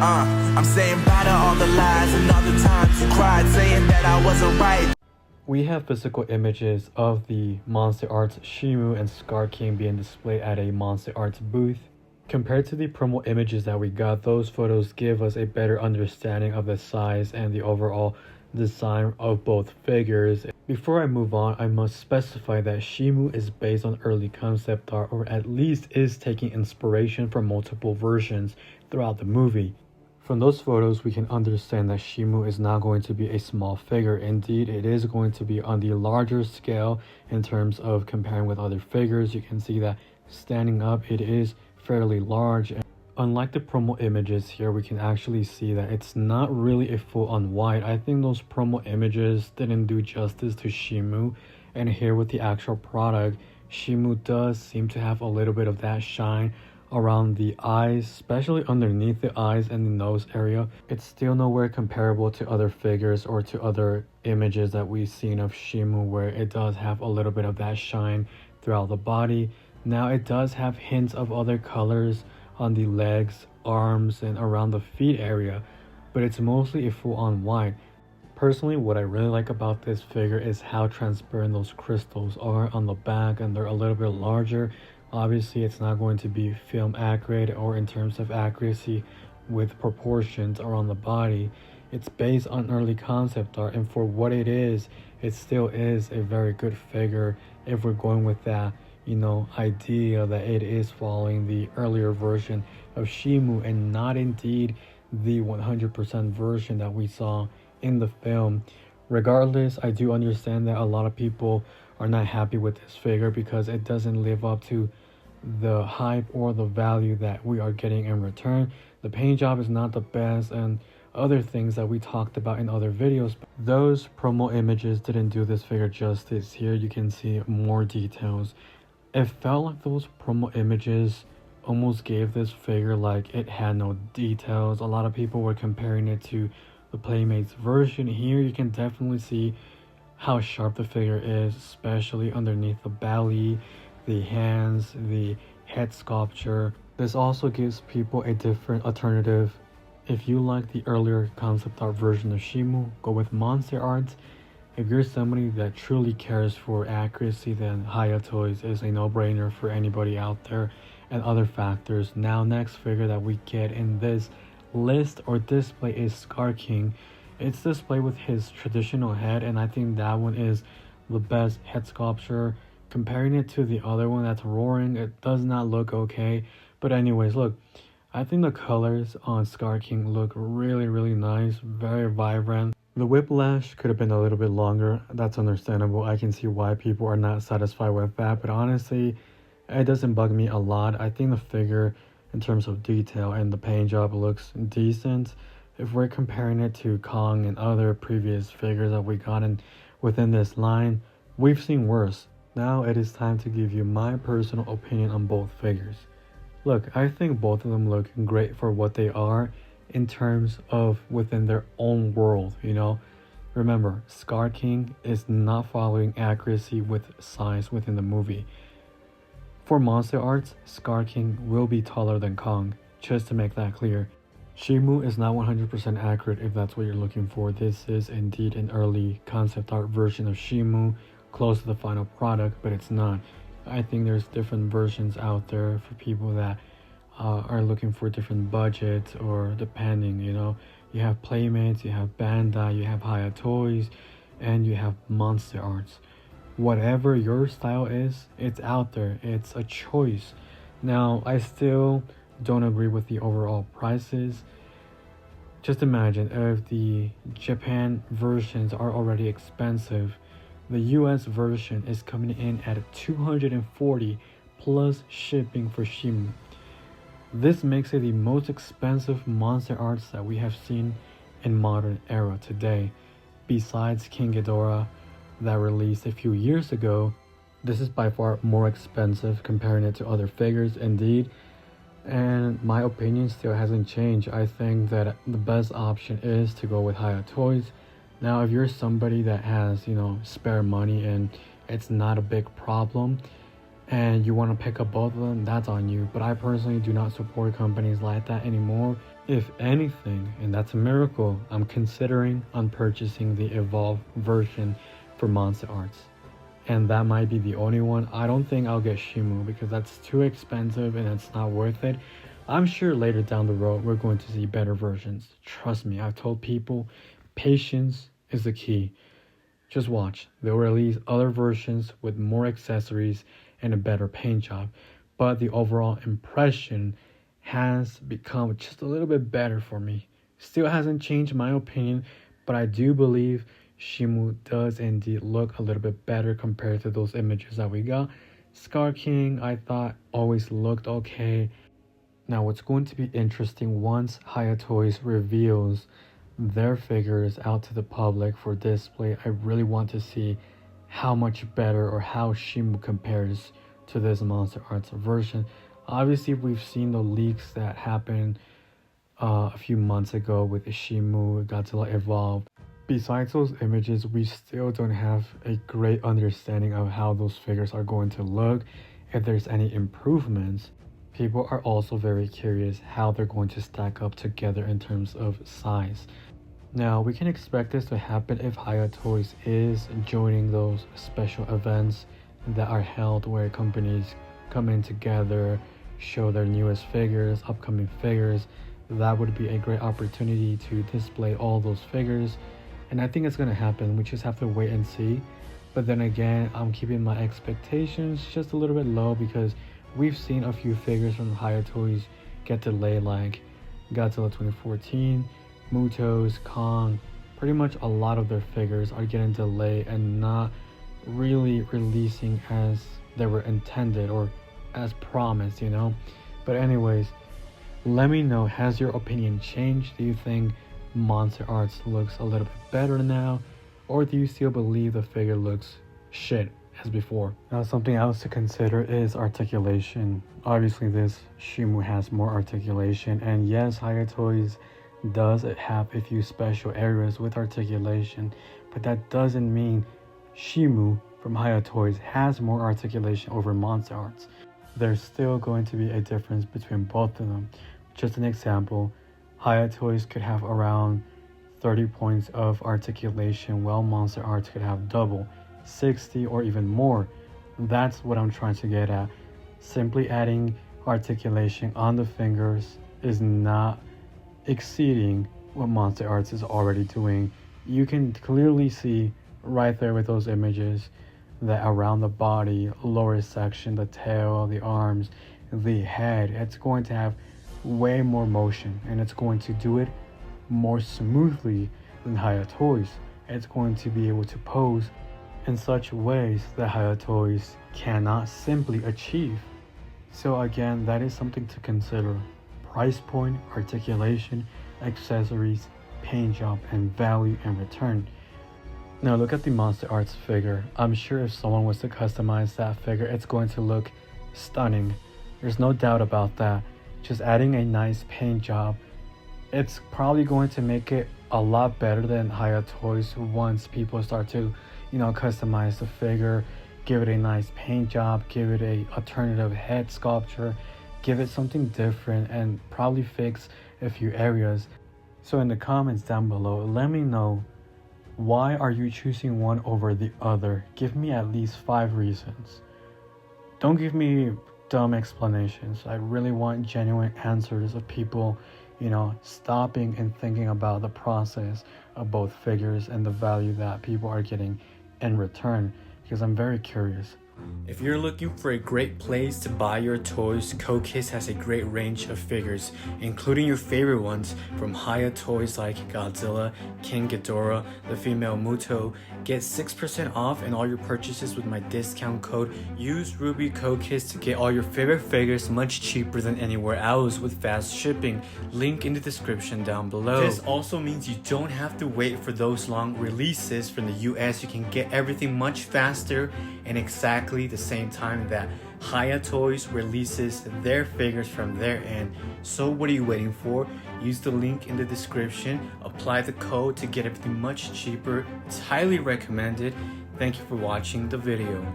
I'm saying bye to all the lies and all the times you cried, saying that I wasn't right. We have physical images of the MonsterArts Shimu and Skar King being displayed at a MonsterArts booth. Compared to the promo images that we got, those photos give us a better understanding of the size and the overall design of both figures. Before I move on, I must specify that Shimu is based on early concept art, or at least is taking inspiration from multiple versions throughout the movie. From those photos, we can understand that Shimo is not going to be a small figure. Indeed, it is going to be on the larger scale in terms of comparing with other figures. You can see that standing up, it is fairly large. And unlike the promo images here, we can actually see that it's not really a full-on white. I think those promo images didn't do justice to Shimu. And here with the actual product, Shimu does seem to have a little bit of that shine around the eyes, especially underneath the eyes and the nose area. It's still nowhere comparable to other figures or to other images that we've seen of Shimu, where it does have a little bit of that shine throughout the body. Now it does have hints of other colors on the legs, arms, and around the feet area, but it's mostly a full-on white. Personally, what I really like about this figure is how transparent those crystals are on the back, and they're a little bit larger. Obviously, it's not going to be film accurate or in terms of accuracy with proportions around the body. It's based on early concept art, and for what it still is a very good figure if we're going with that, idea that it is following the earlier version of Shimu and not indeed the 100% version that we saw in the film. Regardless, I do understand that a lot of people are not happy with this figure because it doesn't live up to the hype or the value that we are getting in return. The paint job is not the best and other things that we talked about in other videos. Those promo images didn't do this figure justice. Here you can see more details. It felt like those promo images almost gave this figure like it had no details. A lot of people were comparing it to the Playmates version. Here you can definitely see how sharp the figure is, especially underneath the belly, the hands, the head sculpture. This also gives people a different alternative. If you like the earlier concept art version of Shimu, go with MonsterArts. If you're somebody that truly cares for accuracy, then Hiya Toys is a no-brainer for anybody out there, and other factors. Now, next figure that we get in this list or display is Skar King. It's displayed with his traditional head, and I think that one is the best head sculpture. Comparing it to the other one that's roaring, it does not look okay. But anyways, look, I think the colors on Skar King look really nice, very vibrant. The whiplash could have been a little bit longer. That's understandable. I can see why people are not satisfied with that, but honestly, it doesn't bug me a lot. I think the figure, in terms of detail and the paint job, looks decent. If we're comparing it to Kong and other previous figures that we got within this line, we've seen worse. Now it is time to give you my personal opinion on both figures. Look, I think both of them look great for what they are in terms of within their own world, Remember, Skar King is not following accuracy with size within the movie. For MonsterArts, Skar King will be taller than Kong, just to make that clear. Shimu is not 100% accurate if that's what you're looking for. This is indeed an early concept art version of Shimu, close to the final product, but it's not. I think there's different versions out there for people that are looking for different budgets, or depending, you have Playmates, you have Bandai, you have Hiya Toys, and you have MonsterArts. Whatever your style is, it's out there. It's a choice. Now, I still don't agree with the overall prices. Just imagine if the Japan versions are already expensive, the US version is coming in at $240 plus shipping for Shimu. This makes it the most expensive MonsterArts that we have seen in modern era today. Besides King Ghidorah that released a few years ago, this is by far more expensive comparing it to other figures indeed. And my opinion still hasn't changed. I think that the best option is to go with Hiya Toys. Now, if you're somebody that has, spare money and it's not a big problem, and you want to pick up both of them, that's on you. But I personally do not support companies like that anymore. If anything, and that's a miracle, I'm considering on purchasing the evolved version for Monster Arts. And that might be the only one. I don't think I'll get Shimo because that's too expensive and it's not worth it. I'm sure later down the road we're going to see better versions. Trust me, I've told people patience is the key. Just watch. They'll release other versions with more accessories and a better paint job. But the overall impression has become just a little bit better for me. Still hasn't changed my opinion, but I do believe Shimu does indeed look a little bit better compared to those images that we got. Skar King, I thought, always looked okay. Now, what's going to be interesting once Hiya Toys reveals their figures out to the public for display, I really want to see how much better or how Shimu compares to this Monster Arts version. Obviously, we've seen the leaks that happened a few months ago with Shimu, Godzilla Evolved. Besides those images, we still don't have a great understanding of how those figures are going to look, if there's any improvements. People are also very curious how they're going to stack up together in terms of size. Now, we can expect this to happen if Hiya Toys is joining those special events that are held where companies come in together, show their newest figures, upcoming figures. That would be a great opportunity to display all those figures. And I think it's going to happen. We just have to wait and see. But then again, I'm keeping my expectations just a little bit low because we've seen a few figures from Hiya Toys get delayed, like Godzilla 2014, Mutos, Kong. Pretty much a lot of their figures are getting delayed and not really releasing as they were intended or as promised, you know. But anyways, let me know, has your opinion changed? Do you think Monster Arts looks a little bit better now, or do you still believe the figure looks shit as before? Now, something else to consider is articulation. Obviously, this Shimu has more articulation, and yes, Hiya Toys does have a few special areas with articulation, but that doesn't mean Shimu from Hiya Toys has more articulation over Monster Arts. There's still going to be a difference between both of them. Just an example, Hiya Toys could have around 30 points of articulation, while Monster Arts could have double, 60 or even more. That's what I'm trying to get at. Simply adding articulation on the fingers is not exceeding what Monster Arts is already doing. You can clearly see right there with those images that around the body, lower section, the tail, the arms, the head, it's going to have way more motion, and it's going to do it more smoothly than Hiya Toys. It's going to be able to pose in such ways that Hiya Toys cannot simply achieve. So again, that is something to consider. Price point, articulation, accessories, paint job, and value and return. Now look at the Monster Arts figure. I'm sure if someone was to customize that figure, it's going to look stunning. There's no doubt about that. Just adding a nice paint job, it's probably going to make it a lot better than Hiya Toys once people start to, customize the figure, give it a nice paint job, give it a alternative head sculpture, give it something different, and probably fix a few areas. So in the comments down below, let me know, why are you choosing one over the other? Give me at least 5 reasons. Don't give me dumb explanations. I really want genuine answers of people, stopping and thinking about the process of both figures and the value that people are getting in return, because I'm very curious. If you're looking for a great place to buy your toys, Kokiss has a great range of figures, including your favorite ones from Hiya Toys like Godzilla, King Ghidorah, the female Muto. Get 6% off in all your purchases with my discount code. Use RubiKokiss to get all your favorite figures much cheaper than anywhere else with fast shipping. Link in the description down below. This also means you don't have to wait for those long releases from the US. You can get everything much faster and exactly the same time that Hiya Toys releases their figures from their end. So what are you waiting for? Use the link in the description, apply the code to get everything much cheaper. It's highly recommended. Thank you for watching the video.